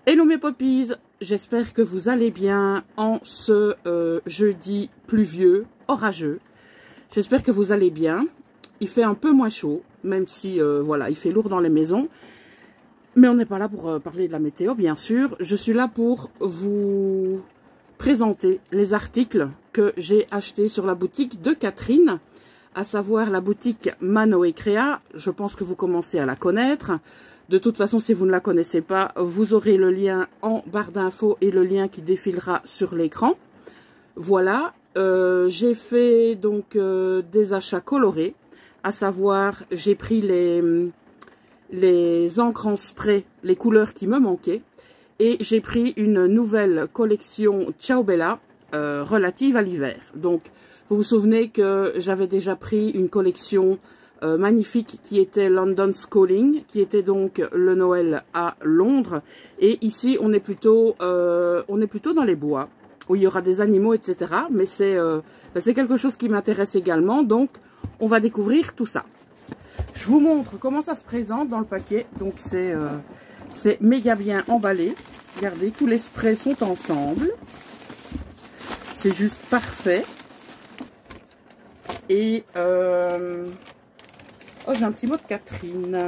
Hello mes poppies, j'espère que vous allez bien en ce jeudi pluvieux, orageux. J'espère que vous allez bien. Il fait un peu moins chaud, même si voilà, il fait lourd dans les maisons. Mais on n'est pas là pour parler de la météo, bien sûr. Je suis là pour vous présenter les articles que j'ai achetés sur la boutique de Catherine, à savoir la boutique Mano et Créa. Je pense que vous commencez à la connaître. De toute façon, si vous ne la connaissez pas, vous aurez le lien en barre d'infos et le lien qui défilera sur l'écran. Voilà, j'ai fait donc des achats colorés, à savoir j'ai pris les encres en spray, les couleurs qui me manquaient, et j'ai pris une nouvelle collection Ciao Bella relative à l'hiver. Donc, vous vous souvenez que j'avais déjà pris une collection magnifique qui était London's Calling, qui était donc le Noël à Londres. Et ici, on est plutôt dans les bois, où il y aura des animaux, etc. Mais c'est quelque chose qui m'intéresse également, donc on va découvrir tout ça. Je vous montre comment ça se présente dans le paquet. Donc c'est méga bien emballé. Regardez, tous les sprays sont ensemble. C'est juste parfait. Et oh, j'ai un petit mot de Catherine.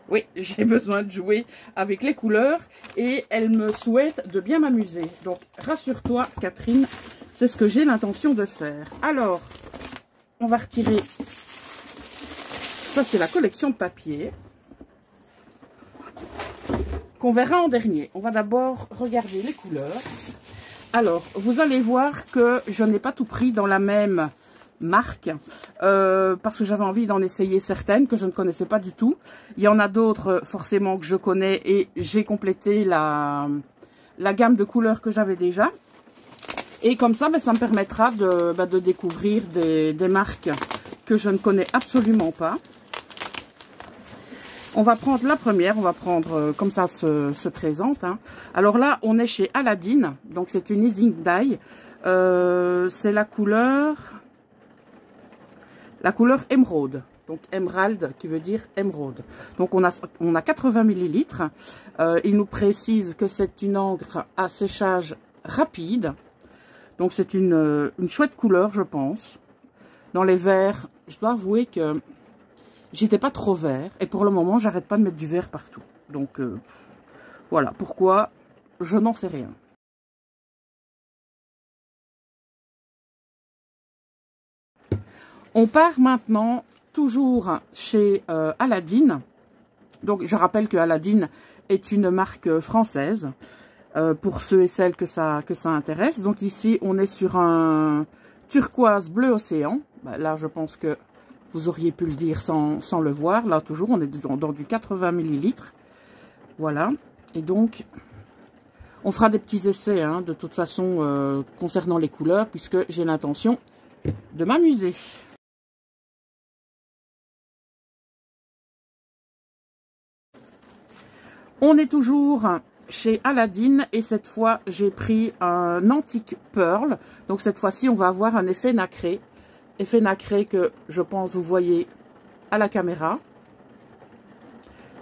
Oui, j'ai besoin de jouer avec les couleurs et elle me souhaite de bien m'amuser. Donc, rassure-toi, Catherine, c'est ce que j'ai l'intention de faire. Alors, on va retirer. Ça, c'est la collection de papier qu'on verra en dernier. On va d'abord regarder les couleurs. Alors, vous allez voir que je n'ai pas tout pris dans la même marque parce que j'avais envie d'en essayer certaines que je ne connaissais pas du tout. Il y en a d'autres forcément que je connais et j'ai complété la gamme de couleurs que j'avais déjà. Et comme ça, ça me permettra de découvrir des marques que je ne connais absolument pas. On va prendre la première, on va prendre comme ça se présente. Hein. Alors là, on est chez Aladdin, donc c'est une Easing Dye. C'est la couleur émeraude, donc émeraude qui veut dire émeraude. Donc on a 80 ml. Il nous précise que c'est une encre à séchage rapide. Donc c'est une chouette couleur, je pense. Dans les verts, je dois avouer que j'étais pas trop vert. Et pour le moment, j'arrête pas de mettre du vert partout. Donc voilà, pourquoi, je n'en sais rien. On part maintenant toujours chez Aladdin. Donc je rappelle que Aladdin est une marque française. Pour ceux et celles que ça intéresse. Donc ici, on est sur un turquoise bleu océan. Là, je pense que vous auriez pu le dire sans le voir. Là, toujours, on est dans du 80 ml. Voilà. Et donc, on fera des petits essais, hein, de toute façon, concernant les couleurs, puisque j'ai l'intention de m'amuser. On est toujours chez Aladdin et cette fois j'ai pris un antique pearl. Donc cette fois-ci on va avoir un effet nacré. Effet nacré que je pense vous voyez à la caméra.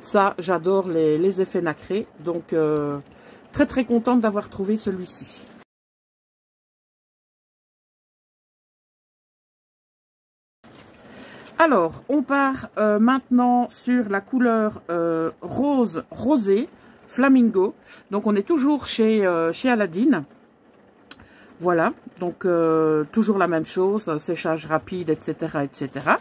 Ça, j'adore les effets nacrés. Donc très très contente d'avoir trouvé celui-ci. Alors, on part maintenant sur la couleur rose rosé. Flamingo, donc on est toujours chez Aladdin. Voilà, donc toujours la même chose, séchage rapide, etc., etc.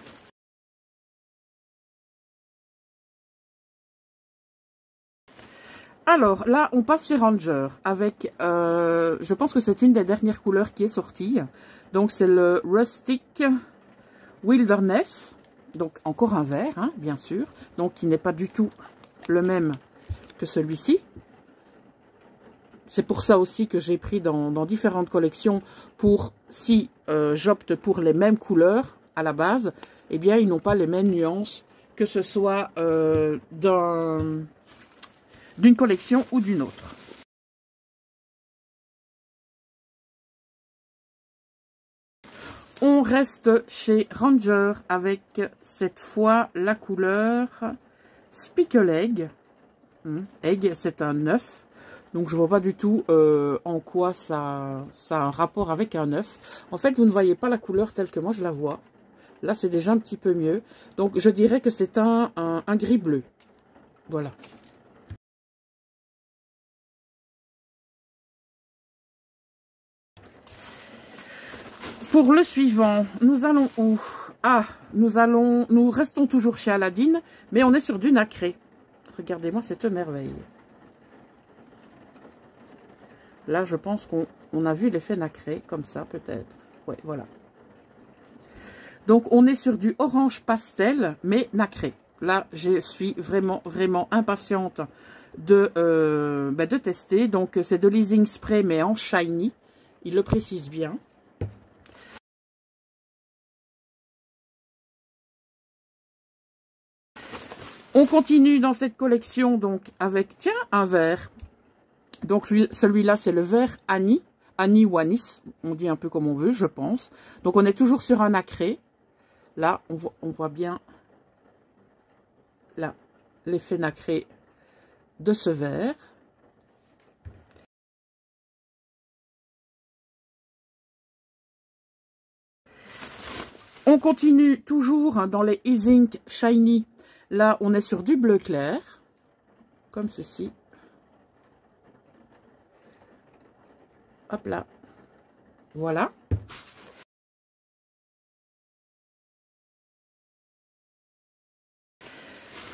Alors là, on passe chez Ranger avec, je pense que c'est une des dernières couleurs qui est sortie. Donc c'est le Rustic Wilderness, donc encore un vert, hein, bien sûr, donc qui n'est pas du tout le même que celui-ci. C'est pour ça aussi que j'ai pris dans différentes collections pour, si j'opte pour les mêmes couleurs à la base, eh bien ils n'ont pas les mêmes nuances, que ce soit d'une collection ou d'une autre. On reste chez Ranger avec cette fois la couleur Spickle Egg. Egg, c'est un œuf. Donc, je vois pas du tout en quoi ça a un rapport avec un œuf. En fait, vous ne voyez pas la couleur telle que moi, je la vois. Là, c'est déjà un petit peu mieux. Donc, je dirais que c'est un gris bleu. Voilà. Pour le suivant, nous allons où? Ah, nous restons toujours chez Aladdin, mais on est sur du nacré. Regardez-moi cette merveille. Là, je pense qu'on a vu l'effet nacré, comme ça, peut-être. Ouais, voilà. Donc, on est sur du orange pastel, mais nacré. Là, je suis vraiment, vraiment impatiente de tester. Donc, c'est de l'Easing Spray, mais en shiny. Il le précise bien. On continue dans cette collection, donc, avec, tiens, un vert. Donc, celui-là, c'est le vert Annie. Annie ou Anis, on dit un peu comme on veut, je pense. Donc, on est toujours sur un nacré. Là, on voit bien là l'effet nacré de ce vert. On continue toujours dans les E-Ink Shiny. Là, on est sur du bleu clair, comme ceci. Hop là. Voilà.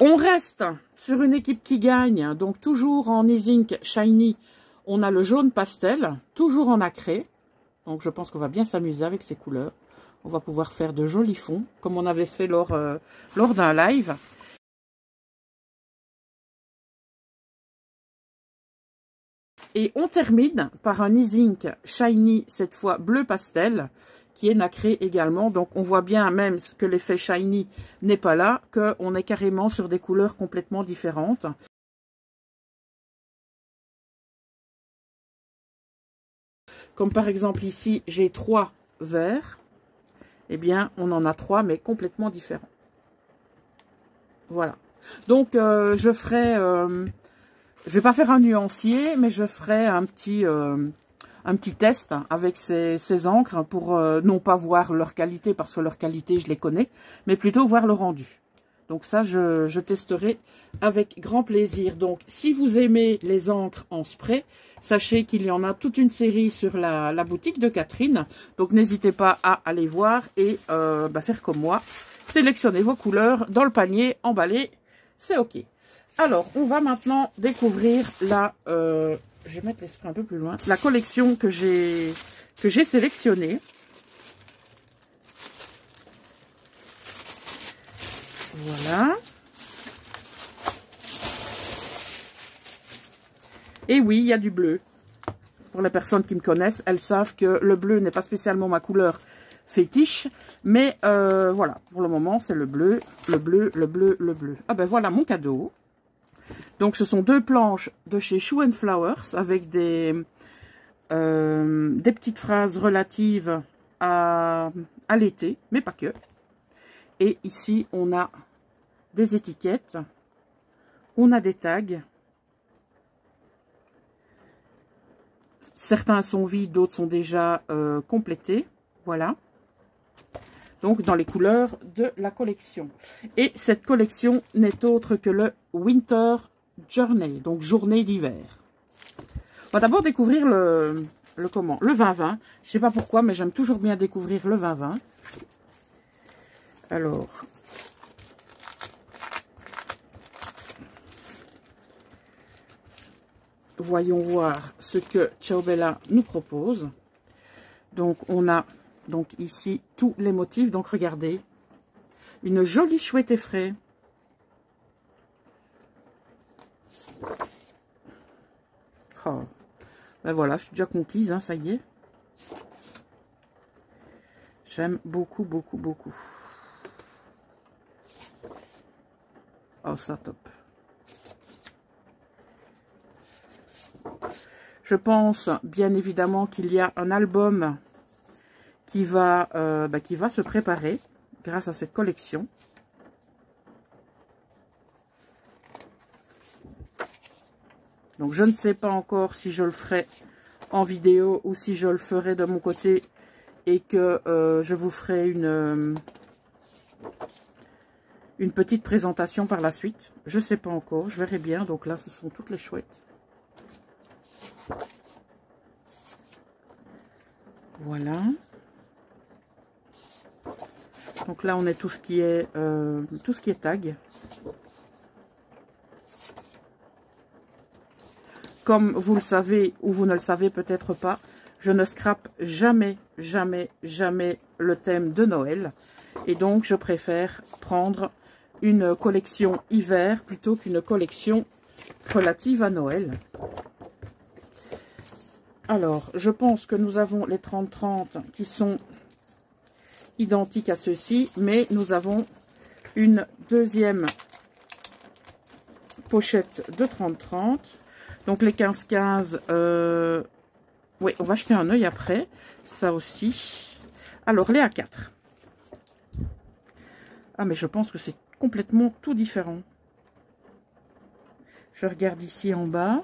On reste sur une équipe qui gagne, donc toujours en E-Ink Shiny. On a le jaune pastel, toujours en nacré. Donc je pense qu'on va bien s'amuser avec ces couleurs. On va pouvoir faire de jolis fonds, comme on avait fait lors d'un live. Et on termine par un E-Ink Shiny, cette fois bleu pastel, qui est nacré également. Donc on voit bien, même que l'effet Shiny n'est pas là, qu'on est carrément sur des couleurs complètement différentes. Comme par exemple ici, j'ai 3 verts. Eh bien, on en a 3, mais complètement différents. Voilà. Donc, je ferai... je vais pas faire un nuancier, mais je ferai un petit test avec ces encres pour non pas voir leur qualité, parce que leur qualité, je les connais, mais plutôt voir le rendu. Donc ça, je testerai avec grand plaisir. Donc, si vous aimez les encres en spray, sachez qu'il y en a toute une série sur la boutique de Catherine. Donc, n'hésitez pas à aller voir et faire comme moi. Sélectionnez vos couleurs dans le panier, emballé, c'est OK. Alors, on va maintenant découvrir je vais mettre l'esprit un peu plus loin. La collection que j'ai sélectionnée. Voilà. Et oui, il y a du bleu. Pour les personnes qui me connaissent, elles savent que le bleu n'est pas spécialement ma couleur fétiche. Mais voilà, pour le moment, c'est le bleu, le bleu, le bleu, le bleu. Ah ben voilà mon cadeau. Donc, ce sont 2 planches de chez Shoe and Flowers avec des petites phrases relatives à l'été, mais pas que. Et ici, on a des étiquettes, on a des tags. Certains sont vides, d'autres sont déjà complétés. Voilà. Donc, dans les couleurs de la collection. Et cette collection n'est autre que le Winter Journey, donc journée d'hiver. On va d'abord découvrir le 2020. Je sais pas pourquoi, mais j'aime toujours bien découvrir le 2020. Alors, voyons voir ce que Ciao Bella nous propose. Donc, on a donc ici tous les motifs. Donc, regardez, une jolie chouette effraie. Oh. Ben voilà, je suis déjà conquise, hein, ça y est. J'aime beaucoup, beaucoup, beaucoup. Oh, ça, top. Je pense, bien évidemment, qu'il y a un album qui va se préparer grâce à cette collection. Donc je ne sais pas encore si je le ferai en vidéo ou si je le ferai de mon côté et que je vous ferai une petite présentation par la suite. Je ne sais pas encore, je verrai bien. Donc là, ce sont toutes les chouettes. Voilà. Donc là, on est tout ce qui est tag. Comme vous le savez ou vous ne le savez peut-être pas, je ne scrape jamais, jamais, jamais le thème de Noël. Et donc, je préfère prendre une collection hiver plutôt qu'une collection relative à Noël. Alors, je pense que nous avons les 30-30 qui sont identiques à ceux-ci, mais nous avons une deuxième pochette de 30-30. Donc les 15-15, oui, on va jeter un œil après, ça aussi. Alors les A4. Ah, mais je pense que c'est complètement tout différent. Je regarde ici en bas.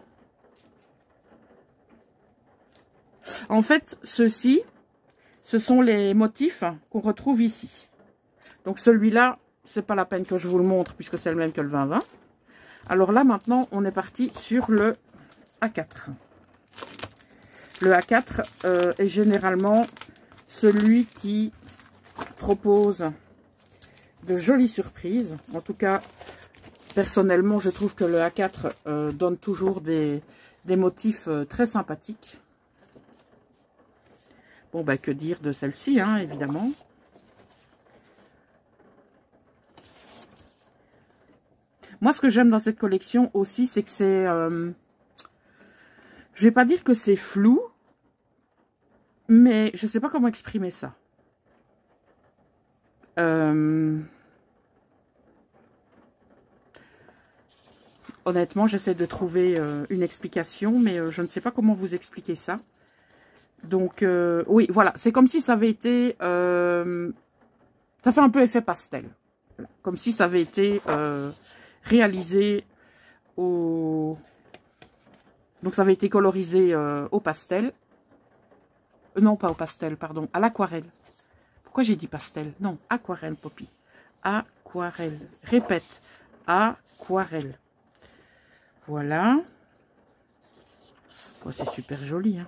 En fait, ceux-ci, ce sont les motifs qu'on retrouve ici. Donc celui-là, c'est pas la peine que je vous le montre puisque c'est le même que le 20-20. Alors là, maintenant, on est parti sur le A4. Le A4 est généralement celui qui propose de jolies surprises. En tout cas, personnellement, je trouve que le A4 donne toujours des motifs très sympathiques. Bon, bah, que dire de celle-ci, hein, évidemment. Moi, ce que j'aime dans cette collection aussi, c'est que c'est... je vais pas dire que c'est flou, mais je sais pas comment exprimer ça. Honnêtement, j'essaie de trouver une explication, mais je ne sais pas comment vous expliquer ça. Donc, oui, voilà, c'est comme si ça avait été... ça fait un peu effet pastel. Voilà. Comme si ça avait été réalisé au... Donc, ça avait été colorisé au pastel. Non, pas au pastel, pardon, à l'aquarelle. Pourquoi j'ai dit pastel? Non, aquarelle, Poppy. Aquarelle. Répète, aquarelle. Voilà. Oh, c'est super joli, hein.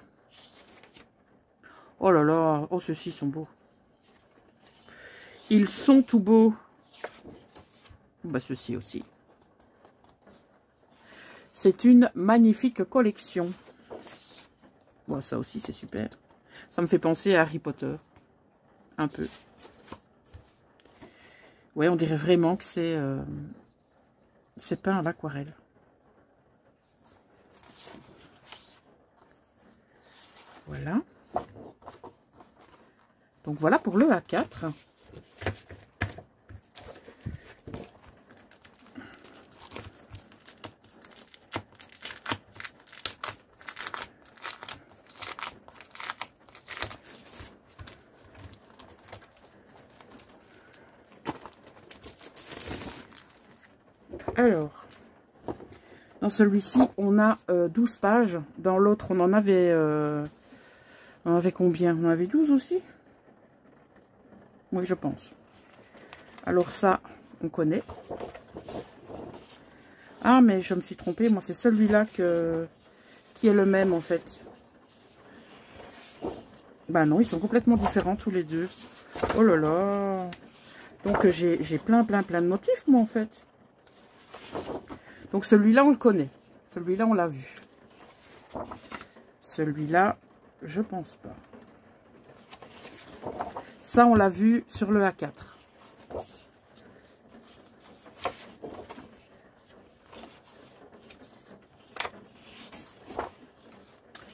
Oh là là, oh, ceux-ci sont beaux. Ils sont tout beaux. Bah, ceux-ci aussi. C'est une magnifique collection. Bon, ça aussi, c'est super. Ça me fait penser à Harry Potter. Un peu. Ouais, on dirait vraiment que c'est peint à l'aquarelle. Voilà. Donc voilà pour le A4. Alors, dans celui-ci, on a 12 pages. Dans l'autre, on en avait combien? On en avait 12 aussi? Oui, je pense. Alors ça, on connaît. Ah, mais je me suis trompée. Moi, c'est celui-là qui est le même, en fait. Bah non, ils sont complètement différents, tous les deux. Oh là là. Donc, j'ai plein de motifs, moi, en fait. Donc, celui-là, on le connaît. Celui-là, on l'a vu. Celui-là, je pense pas. Ça, on l'a vu sur le A4.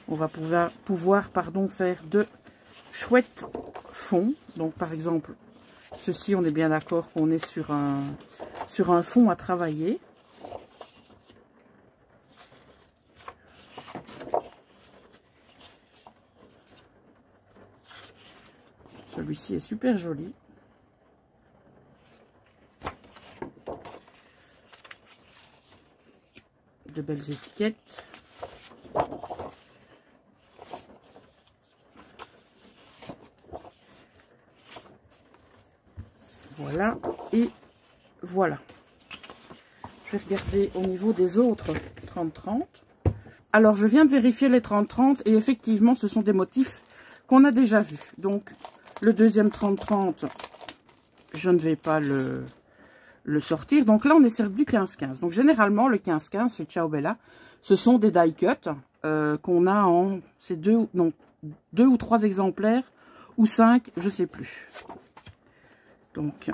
On va pouvoir faire de chouettes fonds. Donc, par exemple, ceci, on est bien d'accord qu'on est sur un fond à travailler. Celui-ci est super joli. De belles étiquettes. Voilà, et voilà. Je vais regarder au niveau des autres 30-30. Alors, je viens de vérifier les 30-30 et effectivement, ce sont des motifs qu'on a déjà vus. Donc, le deuxième 30-30, je ne vais pas le sortir. Donc là, on est sur du 15-15. Donc, généralement, le 15-15, c'est Ciao Bella. Ce sont des die cut qu'on a en... C'est deux ou trois exemplaires ou 5, je ne sais plus. Donc,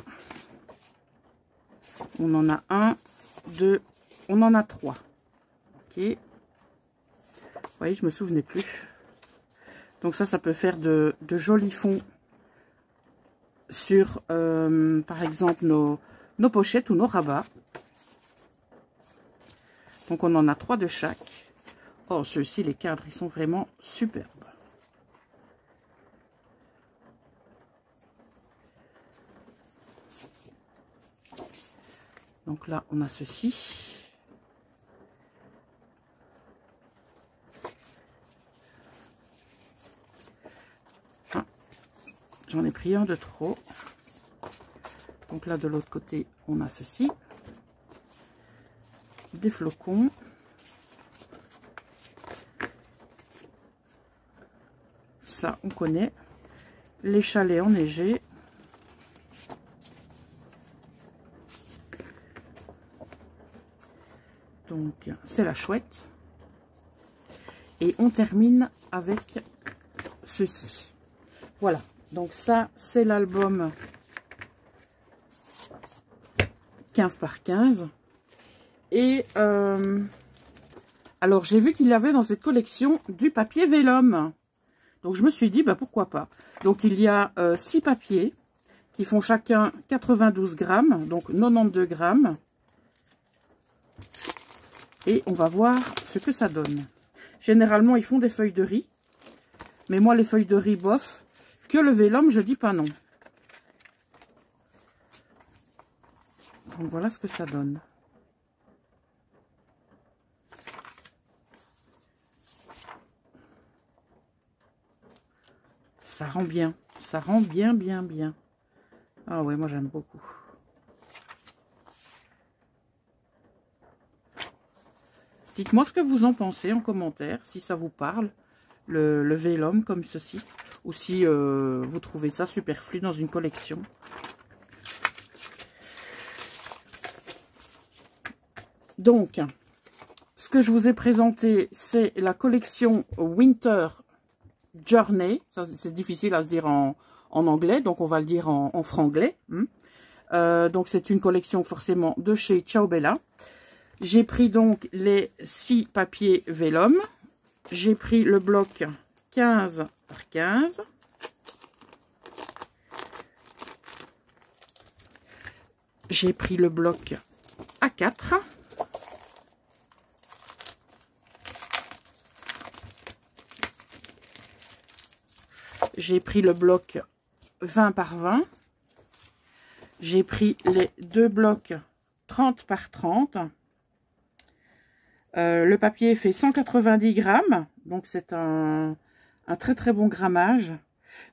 on en a 1, 2, on en a 3. Ok. Vous voyez, je me souvenais plus. Donc ça peut faire de jolis fonds sur, par exemple, nos pochettes ou nos rabats. Donc on en a 3 de chaque. Oh, ceux-ci, les cadres, ils sont vraiment superbes. Donc là, on a ceci. Ah, j'en ai pris un de trop. Donc là, de l'autre côté, on a ceci. Des flocons. Ça, on connaît. Les chalets enneigés. Donc, c'est la chouette. Et on termine avec ceci. Voilà. Donc, ça, c'est l'album 15 par 15. Et, alors, j'ai vu qu'il y avait dans cette collection du papier vélum. Donc, je me suis dit, bah, pourquoi pas. Donc, il y a 6 papiers qui font chacun 92 grammes. Donc, 92 grammes. Et on va voir ce que ça donne. Généralement, ils font des feuilles de riz. Mais moi, les feuilles de riz, bof. Que le vélum, je dis pas non. Donc, voilà ce que ça donne. Ça rend bien. Ça rend bien, bien, bien. Ah ouais, moi, j'aime beaucoup. Dites-moi ce que vous en pensez en commentaire, si ça vous parle, le vélum comme ceci, ou si vous trouvez ça superflu dans une collection. Donc, ce que je vous ai présenté, c'est la collection Winter Journey. Ça, c'est difficile à se dire en anglais, donc on va le dire en franglais. Donc, c'est une collection forcément de chez Ciao Bella. J'ai pris donc les 6 papiers vélum. J'ai pris le bloc 15 par 15. J'ai pris le bloc A4. J'ai pris le bloc 20 par 20. J'ai pris les 2 blocs 30 par 30. Le papier fait 190 grammes, donc c'est un très très bon grammage.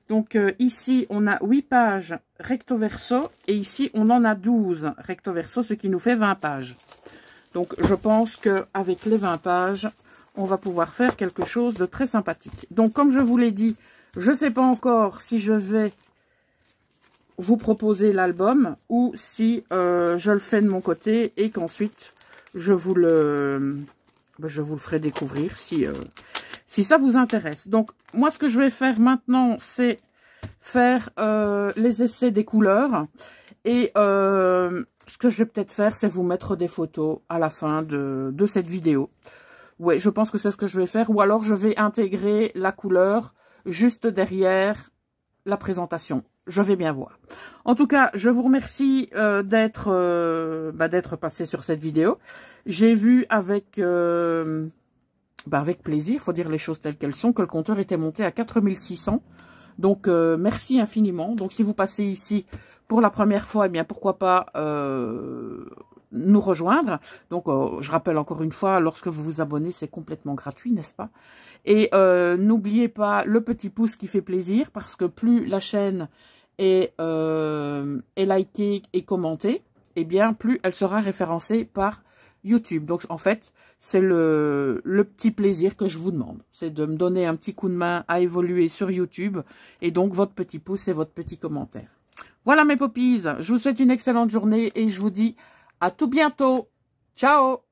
Donc ici on a 8 pages recto verso et ici on en a 12 recto verso, ce qui nous fait 20 pages. Donc je pense qu'avec les 20 pages, on va pouvoir faire quelque chose de très sympathique. Donc comme je vous l'ai dit, je ne sais pas encore si je vais vous proposer l'album ou si je le fais de mon côté et qu'ensuite je vous le ferai découvrir si ça vous intéresse. Donc, moi, ce que je vais faire maintenant, c'est faire les essais des couleurs. Et ce que je vais peut-être faire, c'est vous mettre des photos à la fin de cette vidéo. Ouais, je pense que c'est ce que je vais faire. Ou alors, je vais intégrer la couleur juste derrière la présentation. Je vais bien voir. En tout cas, je vous remercie d'être passé sur cette vidéo. J'ai vu avec plaisir, faut dire les choses telles qu'elles sont, que le compteur était monté à 4600. Donc, merci infiniment. Donc, si vous passez ici pour la première fois, eh bien, pourquoi pas nous rejoindre. Donc, je rappelle encore une fois, lorsque vous vous abonnez, c'est complètement gratuit, n'est-ce pas? Et n'oubliez pas le petit pouce qui fait plaisir, parce que plus la chaîne est likée et commentée, eh bien, plus elle sera référencée par YouTube. Donc, en fait, c'est le petit plaisir que je vous demande. C'est de me donner un petit coup de main à évoluer sur YouTube. Et donc, votre petit pouce et votre petit commentaire. Voilà mes poppies. Je vous souhaite une excellente journée et je vous dis à tout bientôt. Ciao!